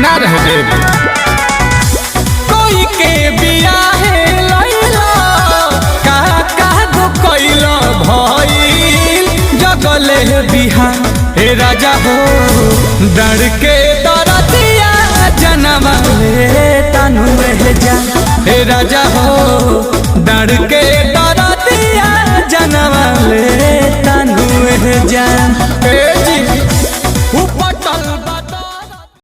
ना रह देव कोई के बियाहे लैला का दो कैला भइल जगले बिहा हे राजा हो डर के दरदिया जनवा ले तनु में जा हे राजा हो डर के दरदिया जनवा ले तनु में जा हे